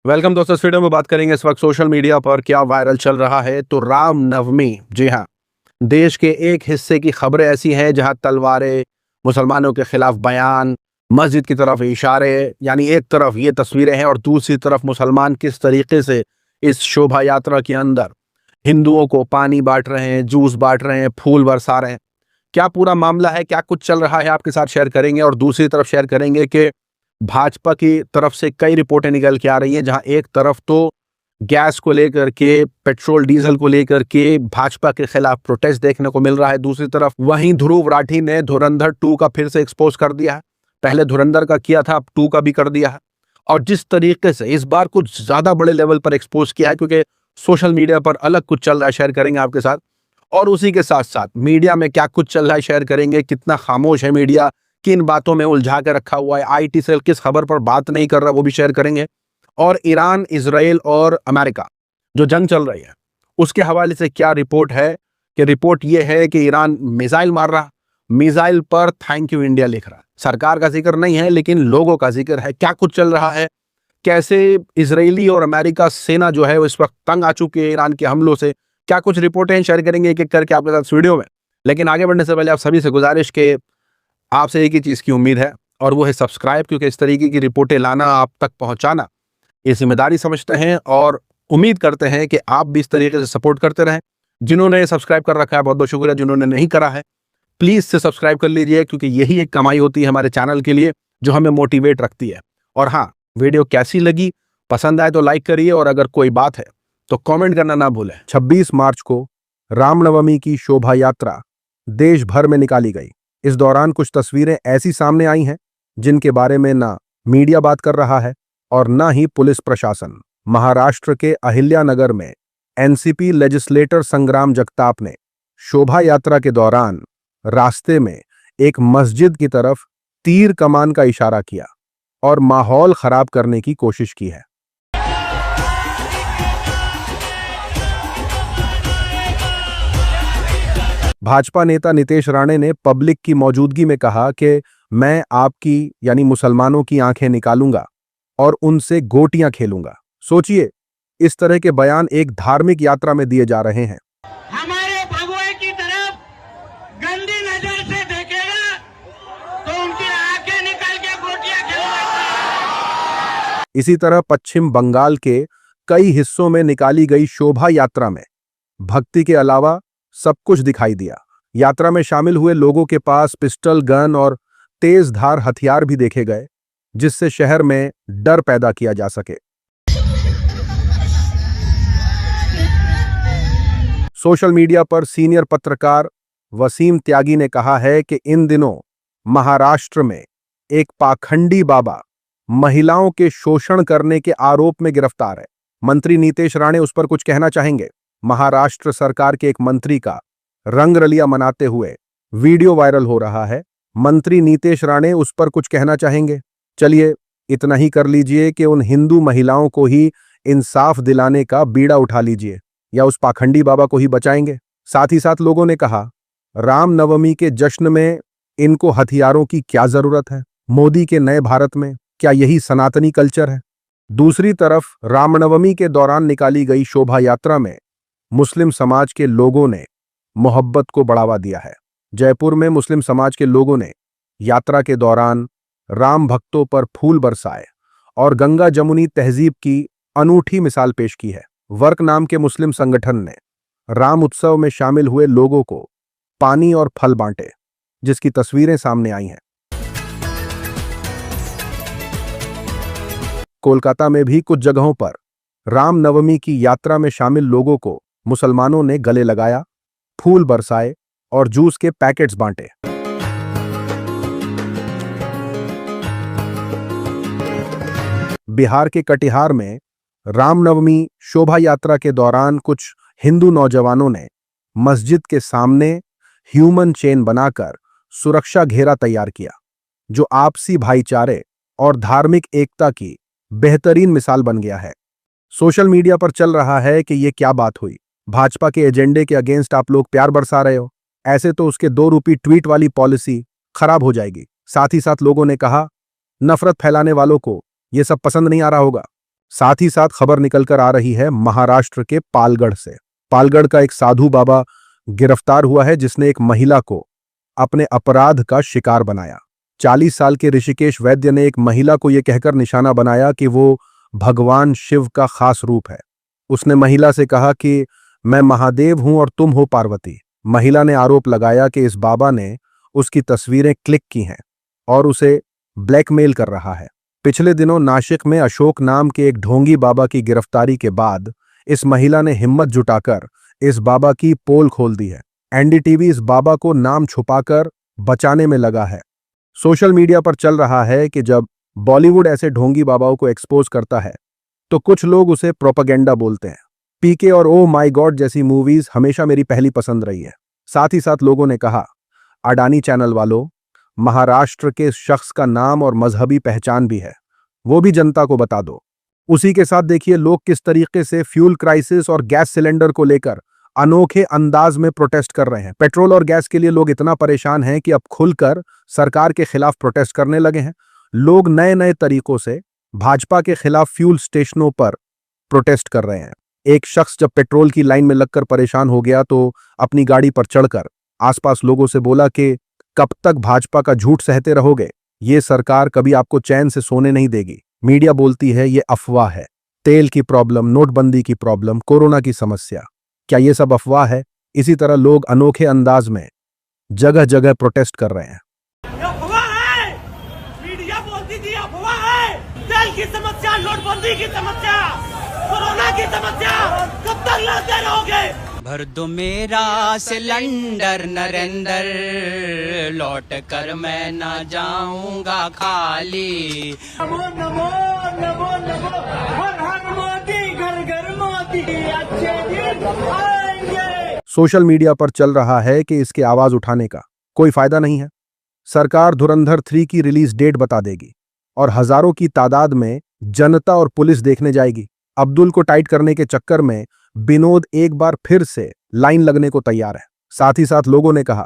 Welcome दोस्तों। इस video में बात करेंगे इस वक्त सोशल मीडिया पर क्या वायरल चल रहा है। तो राम नवमी, जी हाँ, देश के एक हिस्से की खबरें ऐसी हैं जहां तलवारें, मुसलमानों के खिलाफ बयान, मस्जिद की तरफ इशारे, यानी एक तरफ ये तस्वीरें हैं और दूसरी तरफ मुसलमान किस तरीके से इस शोभा यात्रा के अंदर हिंदुओं को पानी बांट रहे हैं, जूस बांट रहे हैं, फूल बरसा रहे हैं। क्या पूरा मामला है, क्या कुछ चल रहा है, आपके साथ शेयर करेंगे। और दूसरी तरफ शेयर करेंगे कि भाजपा की तरफ से कई रिपोर्टें निकल के आ रही हैं, जहां एक तरफ तो गैस को लेकर के, पेट्रोल डीजल को लेकर के भाजपा के खिलाफ प्रोटेस्ट देखने को मिल रहा है। दूसरी तरफ वहीं ध्रुव राठी ने धुरंधर 2 का फिर से एक्सपोज कर दिया है। पहले धुरंधर का किया था, अब 2 का भी कर दिया है। और जिस तरीके से इस बार कुछ ज्यादा बड़े लेवल पर एक्सपोज किया है, क्योंकि सोशल मीडिया पर अलग कुछ चल रहा है, शेयर करेंगे आपके साथ। और उसी के साथ साथ मीडिया में क्या कुछ चल रहा है शेयर करेंगे। कितना खामोश है मीडिया, किन बातों में उलझा के रखा हुआ है, आईटी सेल किस खबर पर बात नहीं कर रहा, वो भी शेयर करेंगे। और ईरान, इजराइल और अमेरिका जो जंग चल रही है, उसके हवाले से क्या रिपोर्ट है कि रिपोर्ट ये है कि ईरान मिसाइल मार रहा, मिसाइल पर थैंक यू इंडिया लिख रहा है। सरकार का जिक्र नहीं है लेकिन लोगों का जिक्र है। क्या कुछ चल रहा है, कैसे इजरायली और अमेरिका सेना जो है वो इस वक्त तंग आ चुकी है ईरान के हमलों से, क्या कुछ रिपोर्टें शेयर करेंगे एक एक करके आपके साथ वीडियो में। लेकिन आगे बढ़ने से पहले आप सभी से गुजारिश के आपसे एक ही चीज की उम्मीद है और वो है सब्सक्राइब, क्योंकि इस तरीके की रिपोर्टें लाना, आप तक पहुंचाना, ये जिम्मेदारी समझते हैं और उम्मीद करते हैं कि आप भी इस तरीके से सपोर्ट करते रहें। जिन्होंने सब्सक्राइब कर रखा है बहुत बहुत शुक्रिया, जिन्होंने नहीं करा है प्लीज से सब्सक्राइब कर लीजिए, क्योंकि यही एक कमाई होती है हमारे चैनल के लिए जो हमें मोटिवेट रखती है। और हाँ, वीडियो कैसी लगी, पसंद आए तो लाइक करिए और अगर कोई बात है तो कमेंट करना ना भूलें। 26 मार्च को रामनवमी की शोभा यात्रा देश भर में निकाली गई। इस दौरान कुछ तस्वीरें ऐसी सामने आई हैं जिनके बारे में ना मीडिया बात कर रहा है और ना ही पुलिस प्रशासन। महाराष्ट्र के अहिल्यानगर में एनसीपी लेजिस्लेटर संग्राम जगताप ने शोभा यात्रा के दौरान रास्ते में एक मस्जिद की तरफ तीर कमान का इशारा किया और माहौल खराब करने की कोशिश की है। भाजपा नेता नीतेश राणे ने पब्लिक की मौजूदगी में कहा कि मैं आपकी यानी मुसलमानों की आंखें निकालूंगा और उनसे गोटियां खेलूंगा। सोचिए, इस तरह के बयान एक धार्मिक यात्रा में दिए जा रहे हैं। हमारे भगवे की तरफ गंदी नजर से देखेगा तो उनकी आंखें निकल के गोटियां खेलेगा। इसी तरह पश्चिम बंगाल के कई हिस्सों में निकाली गई शोभा यात्रा में भक्ति के अलावा सब कुछ दिखाई दिया। यात्रा में शामिल हुए लोगों के पास पिस्टल, गन और तेज धार हथियार भी देखे गए, जिससे शहर में डर पैदा किया जा सके। सोशल मीडिया पर सीनियर पत्रकार वसीम त्यागी ने कहा है कि इन दिनों महाराष्ट्र में एक पाखंडी बाबा महिलाओं के शोषण करने के आरोप में गिरफ्तार है। मंत्री नीतेश राणे उस पर कुछ कहना चाहेंगे। महाराष्ट्र सरकार के एक मंत्री का रंगरलिया मनाते हुए वीडियो वायरल हो रहा है। मंत्री नीतेश राणे उस पर कुछ कहना चाहेंगे। चलिए, इतना ही कर लीजिए कि उन हिंदू महिलाओं को ही इंसाफ दिलाने का बीड़ा उठा लीजिए या उस पाखंडी बाबा को ही बचाएंगे। साथ ही साथ लोगों ने कहा, रामनवमी के जश्न में इनको हथियारों की क्या जरूरत है? मोदी के नए भारत में क्या यही सनातनी कल्चर है? दूसरी तरफ रामनवमी के दौरान निकाली गई शोभा यात्रा में मुस्लिम समाज के लोगों ने मोहब्बत को बढ़ावा दिया है। जयपुर में मुस्लिम समाज के लोगों ने यात्रा के दौरान राम भक्तों पर फूल बरसाए और गंगा जमुनी तहजीब की अनूठी मिसाल पेश की है। वर्क नाम के मुस्लिम संगठन ने राम उत्सव में शामिल हुए लोगों को पानी और फल बांटे, जिसकी तस्वीरें सामने आई हैं। कोलकाता में भी कुछ जगहों पर रामनवमी की यात्रा में शामिल लोगों को मुसलमानों ने गले लगाया, फूल बरसाए और जूस के पैकेट्स बांटे। बिहार के कटिहार में रामनवमी शोभा यात्रा के दौरान कुछ हिंदू नौजवानों ने मस्जिद के सामने ह्यूमन चेन बनाकर सुरक्षा घेरा तैयार किया, जो आपसी भाईचारे और धार्मिक एकता की बेहतरीन मिसाल बन गया है। सोशल मीडिया पर चल रहा है कि ये क्या बात हुई, भाजपा के एजेंडे के अगेंस्ट आप लोग प्यार बरसा रहे हो, ऐसे तो उसके 2 रुपये ट्वीट वाली पॉलिसी खराब हो जाएगी। साथ ही साथ लोगों ने कहा, नफरत फैलाने वालों को ये सब पसंद नहीं आ रहा होगा। साथ ही साथ खबर निकलकर आ रही है महाराष्ट्र के पालगढ़ से। पालगढ़ का एक साधु बाबा गिरफ्तार हुआ है जिसने एक महिला को अपने अपराध का शिकार बनाया। 40 साल के ऋषिकेश वैद्य ने एक महिला को यह कहकर निशाना बनाया कि वो भगवान शिव का खास रूप है। उसने महिला से कहा कि मैं महादेव हूं और तुम हो पार्वती। महिला ने आरोप लगाया कि इस बाबा ने उसकी तस्वीरें क्लिक की हैं और उसे ब्लैकमेल कर रहा है। पिछले दिनों नासिक में अशोक नाम के एक ढोंगी बाबा की गिरफ्तारी के बाद इस महिला ने हिम्मत जुटाकर इस बाबा की पोल खोल दी है। एनडीटीवी इस बाबा को नाम छुपाकर बचाने में लगा है। सोशल मीडिया पर चल रहा है कि जब बॉलीवुड ऐसे ढोंगी बाबाओं को एक्सपोज करता है तो कुछ लोग उसे प्रोपेगेंडा बोलते हैं। पीके और ओ माय गॉड जैसी मूवीज हमेशा मेरी पहली पसंद रही है। साथ ही साथ लोगों ने कहा, अडानी चैनल वालों, महाराष्ट्र के शख्स का नाम और मजहबी पहचान भी है, वो भी जनता को बता दो। उसी के साथ देखिए लोग किस तरीके से फ्यूल क्राइसिस और गैस सिलेंडर को लेकर अनोखे अंदाज में प्रोटेस्ट कर रहे हैं। पेट्रोल और गैस के लिए लोग इतना परेशान हैं कि अब खुलकर सरकार के खिलाफ प्रोटेस्ट करने लगे हैं। लोग नए नए तरीकों से भाजपा के खिलाफ फ्यूल स्टेशनों पर प्रोटेस्ट कर रहे हैं। एक शख्स जब पेट्रोल की लाइन में लगकर परेशान हो गया तो अपनी गाड़ी पर चढ़कर आसपास लोगों से बोला कि कब तक भाजपा का झूठ सहते रहोगे, ये सरकार कभी आपको चैन से सोने नहीं देगी। मीडिया बोलती है ये अफवाह है। तेल की प्रॉब्लम, नोटबंदी की प्रॉब्लम, कोरोना की समस्या, क्या ये सब अफवाह है? इसी तरह लोग अनोखे अंदाज में जगह जगह प्रोटेस्ट कर रहे हैं। अफवाह है, मीडिया बोलती थी अफवाह है। तेल की समस्या, नोटबंदी की समस्या, कोरोना की समस्या, कब तक लड़ते रहोगे? भर दो मेरा सिलेंडर नरेंद्र, लौट कर मैं ना जाऊंगा खाली। नमो नमो नमो नमो, हर हर मोदी, घर घर मोदी, अच्छे दिन आएंगे। सोशल मीडिया पर चल रहा है कि इसकी आवाज उठाने का कोई फायदा नहीं है। सरकार धुरंधर 3 की रिलीज डेट बता देगी और हजारों की तादाद में जनता और पुलिस देखने जाएगी। अब्दुल को टाइट करने के चक्कर में विनोद एक बार फिर से लाइन लगने को तैयार है। साथ ही साथ लोगों ने कहा,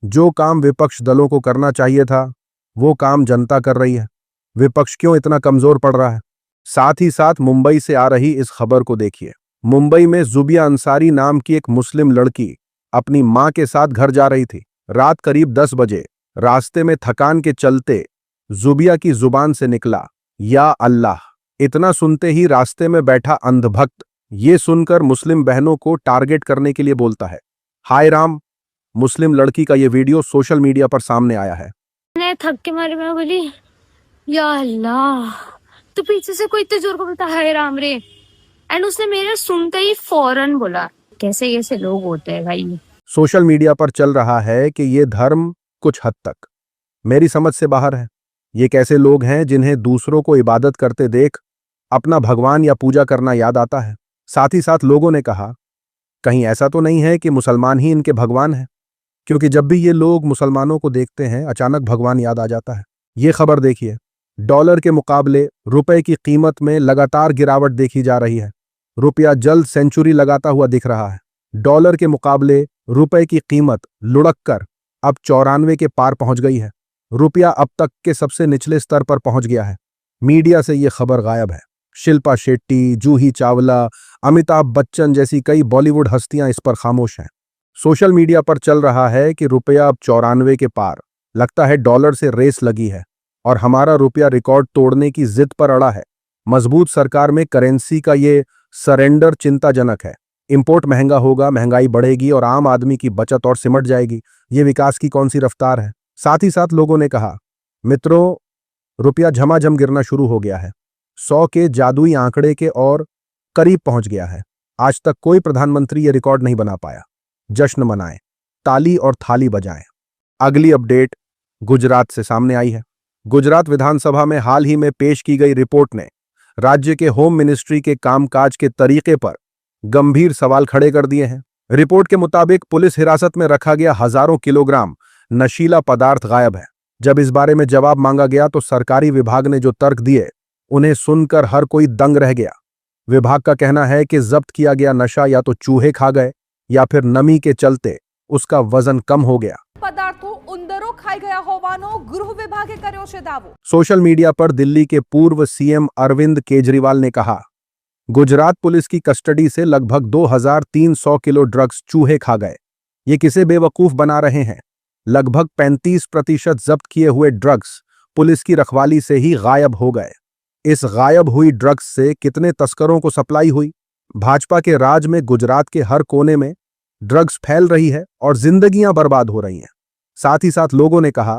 जो काम विपक्ष दलों को करना चाहिए था वो काम जनता कर रही है, विपक्ष क्यों इतना कमजोर पड़ रहा है। साथ ही साथ मुंबई से आ रही इस खबर को देखिए। मुंबई में जुबिया अंसारी नाम की एक मुस्लिम लड़की अपनी मां के साथ घर जा रही थी। रात करीब 10 बजे रास्ते में थकान के चलते जुबिया की जुबान से निकला, या अल्लाह। इतना सुनते ही रास्ते में बैठा अंधभक्त ये सुनकर मुस्लिम बहनों को टारगेट करने के लिए बोलता है, हाय राम। मुस्लिम लड़की का ये वीडियो सोशल मीडिया पर सामने आया है। मैं थक के मारे मैं बोली, या अल्लाह। तो पीछे से कोई इतने जोर को बोलता हाय राम रे, एंड उसने मेरे सुनते ही फौरन बोला। कैसे कैसे लोग होते हैं भाई। सोशल मीडिया पर चल रहा है कि ये धर्म कुछ हद तक मेरी समझ से बाहर है। ये कैसे लोग हैं जिन्हें दूसरों को इबादत करते देख अपना भगवान या पूजा करना याद आता है। साथ ही साथ लोगों ने कहा, कहीं ऐसा तो नहीं है कि मुसलमान ही इनके भगवान हैं, क्योंकि जब भी ये लोग मुसलमानों को देखते हैं अचानक भगवान याद आ जाता है। ये खबर देखिए, डॉलर के मुकाबले रुपए की कीमत में लगातार गिरावट देखी जा रही है। रुपया जल्द सेंचुरी लगाता हुआ दिख रहा है। डॉलर के मुकाबले रुपए की कीमत लुढ़क कर अब 94 के पार पहुंच गई है। रुपया अब तक के सबसे निचले स्तर पर पहुंच गया है। मीडिया से यह खबर गायब है। शिल्पा शेट्टी, जूही चावला, अमिताभ बच्चन जैसी कई बॉलीवुड हस्तियां इस पर खामोश हैं। सोशल मीडिया पर चल रहा है कि रुपया अब 94 के पार। लगता है डॉलर से रेस लगी है और हमारा रुपया रिकॉर्ड तोड़ने की जिद पर अड़ा है। मजबूत सरकार में करेंसी का ये सरेंडर चिंताजनक है। इंपोर्ट महंगा होगा, महंगाई बढ़ेगी और आम आदमी की बचत और सिमट जाएगी। ये विकास की कौन सी रफ्तार है। साथ ही साथ लोगों ने कहा, मित्रों, रुपया झमाझम गिरना शुरू हो गया है। 100 के जादुई आंकड़े के और करीब पहुंच गया है। आज तक कोई प्रधानमंत्री ये रिकॉर्ड नहीं बना पाया। जश्न मनाएं, ताली और थाली बजाएं। अगली अपडेट गुजरात से सामने आई है। गुजरात विधानसभा में हाल ही में पेश की गई रिपोर्ट ने राज्य के होम मिनिस्ट्री के कामकाज के तरीके पर गंभीर सवाल खड़े कर दिए हैं। रिपोर्ट के मुताबिक पुलिस हिरासत में रखा गया हजारों किलोग्राम नशीला पदार्थ गायब है। जब इस बारे में जवाब मांगा गया तो सरकारी विभाग ने जो तर्क दिए उन्हें सुनकर हर कोई दंग रह गया। विभाग का कहना है कि जब्त किया गया नशा या तो चूहे खा गए या फिर नमी के चलते उसका वजन कम हो गया। पदार्थों ઉંદરો ખાઈ ગયા હોવાનો ગૃહ વિભાગે કર્યો છે દાવો। सोशल मीडिया पर दिल्ली के पूर्व सीएम अरविंद केजरीवाल ने कहा, गुजरात पुलिस की कस्टडी से लगभग 2300 किलो ड्रग्स चूहे खा गए। ये किसे बेवकूफ बना रहे हैं। लगभग 35% जब्त किए हुए ड्रग्स पुलिस की रखवाली से ही गायब हो गए। इस गायब हुई ड्रग्स से कितने तस्करों को सप्लाई हुई। भाजपा के राज में गुजरात के हर कोने में ड्रग्स फैल रही है और जिंदगियां बर्बाद हो रही हैं। साथ ही साथ लोगों ने कहा,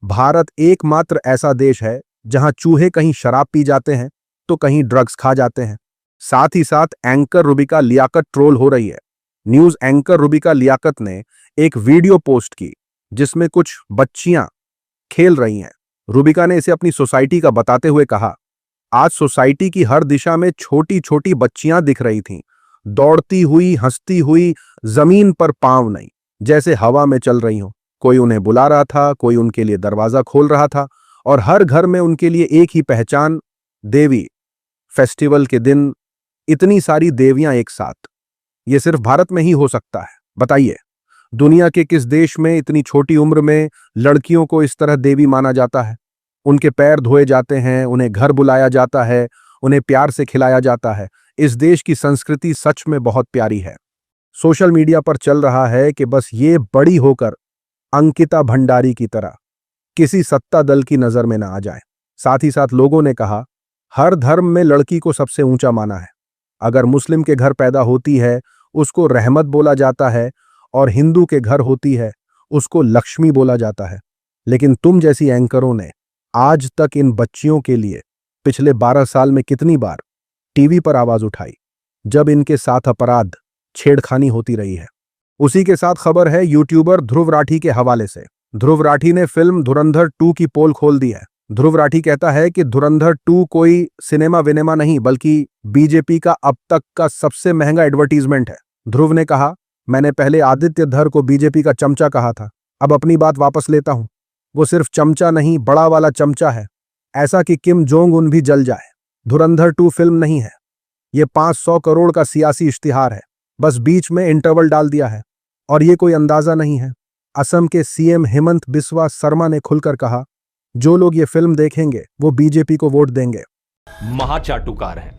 भारत एकमात्र ऐसा देश है जहां चूहे कहीं शराब पी जाते हैं तो कहीं ड्रग्स खा जाते हैं। साथ ही साथ एंकर रुबिका लियाकत ट्रोल हो रही है। न्यूज एंकर रुबिका लियाकत ने एक वीडियो पोस्ट की जिसमें कुछ बच्चियां खेल रही हैं। रुबिका ने इसे अपनी सोसाइटी का बताते हुए कहा, आज सोसाइटी की हर दिशा में छोटी छोटी बच्चियां दिख रही थीं, दौड़ती हुई, हंसती हुई, जमीन पर पांव नहीं, जैसे हवा में चल रही हो। कोई उन्हें बुला रहा था, कोई उनके लिए दरवाजा खोल रहा था और हर घर में उनके लिए एक ही पहचान, देवी। फेस्टिवल के दिन इतनी सारी देवियां एक साथ, ये सिर्फ भारत में ही हो सकता है। बताइए, दुनिया के किस देश में इतनी छोटी उम्र में लड़कियों को इस तरह देवी माना जाता है। उनके पैर धोए जाते हैं, उन्हें घर बुलाया जाता है, उन्हें प्यार से खिलाया जाता है। इस देश की संस्कृति सच में बहुत प्यारी है। सोशल मीडिया पर चल रहा है कि बस ये बड़ी होकर अंकिता भंडारी की तरह किसी सत्ता दल की नजर में ना आ जाए। साथ ही साथ लोगों ने कहा, हर धर्म में लड़की को सबसे ऊंचा माना है। अगर मुस्लिम के घर पैदा होती है उसको रहमत बोला जाता है और हिंदू के घर होती है उसको लक्ष्मी बोला जाता है। लेकिन तुम जैसी एंकरों ने आज तक इन बच्चियों के लिए पिछले 12 साल में कितनी बार टीवी पर आवाज उठाई जब इनके साथ अपराध, छेड़खानी होती रही है। उसी के साथ खबर है यूट्यूबर ध्रुव राठी के हवाले से। ध्रुव राठी ने फिल्म धुरंधर 2 की पोल खोल दी है। ध्रुव राठी कहता है कि धुरंधर 2 कोई सिनेमा विनेमा नहीं बल्कि बीजेपी का अब तक का सबसे महंगा एडवर्टीजमेंट है। ध्रुव ने कहा, मैंने पहले आदित्य धर को बीजेपी का चमचा कहा था, अब अपनी बात वापस लेता हूं। वो सिर्फ चमचा नहीं, बड़ा वाला चमचा है, ऐसा कि किम जोंग उन भी जल जाए। धुरंधर 2 फिल्म नहीं है, ये 500 करोड़ का सियासी इश्तिहार है। बस बीच में इंटरवल डाल दिया है और ये कोई अंदाजा नहीं है। असम के सीएम हेमंत बिस्वा शर्मा ने खुलकर कहा, जो लोग ये फिल्म देखेंगे वो बीजेपी को वोट देंगे। महाचाटुकार है,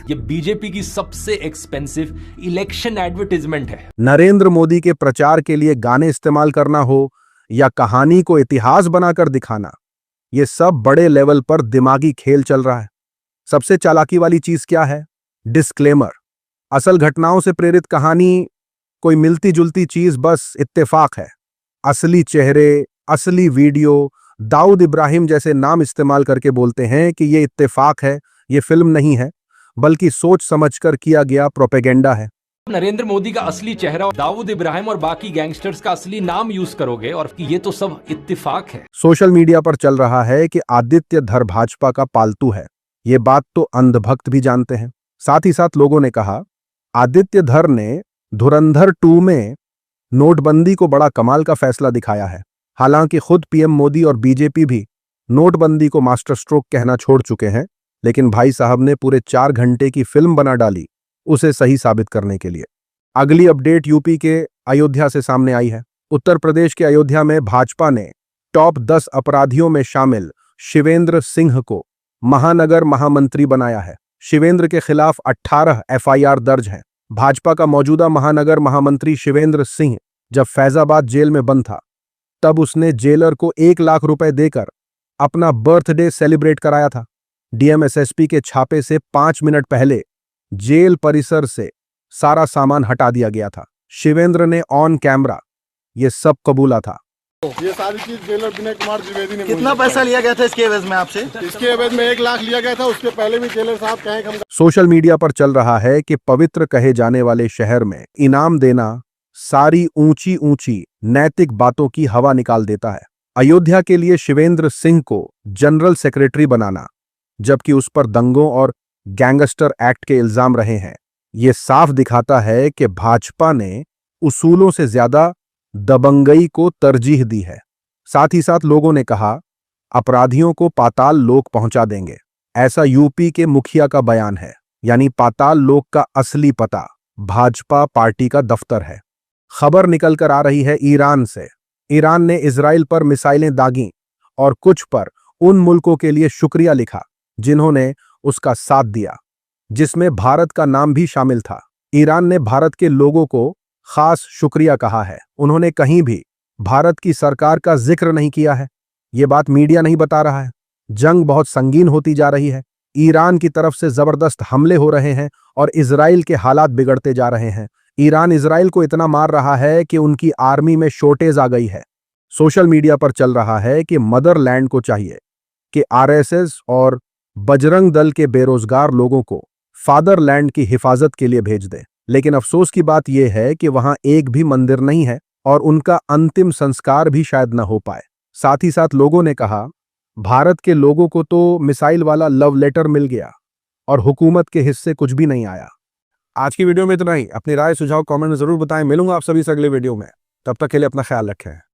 ये बीजेपी की सबसे एक्सपेंसिव इलेक्शन एडवर्टाइजमेंट है। नरेंद्र मोदी के प्रचार के लिए गाने इस्तेमाल करना हो या कहानी को इतिहास बनाकर दिखाना, ये सब बड़े लेवल पर दिमागी खेल चल रहा है। सबसे चालाकी वाली चीज क्या है? डिस्क्लेमर। असल घटनाओं से प्रेरित कहानी कोई मिलती जुलती चीज बस इत्तेफाक है। असली चेहरे, असली वीडियो, दाऊद इब्राहिम जैसे नाम इस्तेमाल करके बोलते हैं कि ये इत्तेफाक है, ये फिल्म नहीं है, बल्कि सोच समझकर किया गया प्रोपेगेंडा है। नरेंद्र मोदी का असली चेहरा, दाऊद इब्राहिम और बाकी गैंगस्टर्स का असली नाम यूज करोगे और ये तो सब इत्तेफाक है। सोशल मीडिया पर चल रहा है कि आदित्य धर भाजपा का पालतू है। ये बात तो अंधभक्त भी जानते हैं। साथ ही साथ लोगों ने कहा, आदित्य धर ने धुरंधर 2 में नोटबंदी को बड़ा कमाल का फैसला दिखाया है। हालांकि खुद पीएम मोदी और बीजेपी भी नोटबंदी को मास्टर स्ट्रोक कहना छोड़ चुके हैं, लेकिन भाई साहब ने पूरे 4 घंटे की फिल्म बना डाली उसे सही साबित करने के लिए। अगली अपडेट यूपी के अयोध्या से सामने आई है। उत्तर प्रदेश के अयोध्या में भाजपा ने टॉप 10 अपराधियों में शामिल शिवेंद्र सिंह को महानगर महामंत्री बनाया है। शिवेंद्र के खिलाफ 18 एफआईआर दर्ज हैं। भाजपा का मौजूदा महानगर महामंत्री शिवेंद्र सिंह जब फैजाबाद जेल में बंद था तब उसने जेलर को 1 लाख रुपए देकर अपना बर्थडे सेलिब्रेट कराया था। डीएमएसएसपी के छापे से 5 मिनट पहले जेल परिसर से सारा सामान हटा दिया गया था। शिवेंद्र ने ऑन कैमरा ये सब कबूला था। ये सारी चीज जेलर विनय कुमार द्विवेदी ने। कितना पैसा लिया गया था इसके एवज में आपसे? इसके एवज में 1 लाख लिया गया था। उसके पहले भी जेलर साहब कहे हम। सोशल मीडिया पर चल रहा है कि पवित्र कहे जाने वाले शहर में इनाम देना सारी ऊंची ऊंची नैतिक बातों की हवा निकाल देता है। अयोध्या के लिए शिवेंद्र सिंह को जनरल सेक्रेटरी बनाना, जबकि उस पर दंगों और गैंगस्टर एक्ट के इल्जाम रहे हैं, ये साफ दिखाता है कि भाजपा ने उसूलों से ज्यादा दबंगई को तरजीह दी है। साथ ही साथ लोगों ने कहा, अपराधियों को पाताल लोक पहुंचा देंगे, ऐसा यूपी के मुखिया का बयान है। यानी पाताल लोक का असली पता भाजपा पार्टी का दफ्तर है। खबर निकलकर आ रही है ईरान से। ईरान ने इजराइल पर मिसाइलें दागीं और कुछ पर उन मुल्कों के लिए शुक्रिया लिखा जिन्होंने उसका साथ दिया, जिसमें भारत का नाम भी शामिल था। ईरान ने भारत के लोगों को खास शुक्रिया कहा है। उन्होंने कहीं भी भारत की सरकार का जिक्र नहीं किया है। ये बात मीडिया नहीं बता रहा है। जंग बहुत संगीन होती जा रही है। ईरान की तरफ से जबरदस्त हमले हो रहे हैं और इजराइल के हालात बिगड़ते जा रहे हैं। ईरान इजराइल को इतना मार रहा है कि उनकी आर्मी में शॉर्टेज आ गई है। सोशल मीडिया पर चल रहा है कि मदरलैंड को चाहिए कि आरएसएस और बजरंग दल के बेरोजगार लोगों को फादरलैंड की हिफाजत के लिए भेज दे। लेकिन अफसोस की बात यह है कि वहां एक भी मंदिर नहीं है और उनका अंतिम संस्कार भी शायद न हो पाए। साथ ही साथ लोगों ने कहा, भारत के लोगों को तो मिसाइल वाला लव लेटर मिल गया और हुकूमत के हिस्से कुछ भी नहीं आया। आज की वीडियो में इतना ही। अपनी राय सुझाव कमेंट में जरूर बताएं। मिलूंगा आप सभी से अगले वीडियो में। तब तक के लिए अपना ख्याल रखें।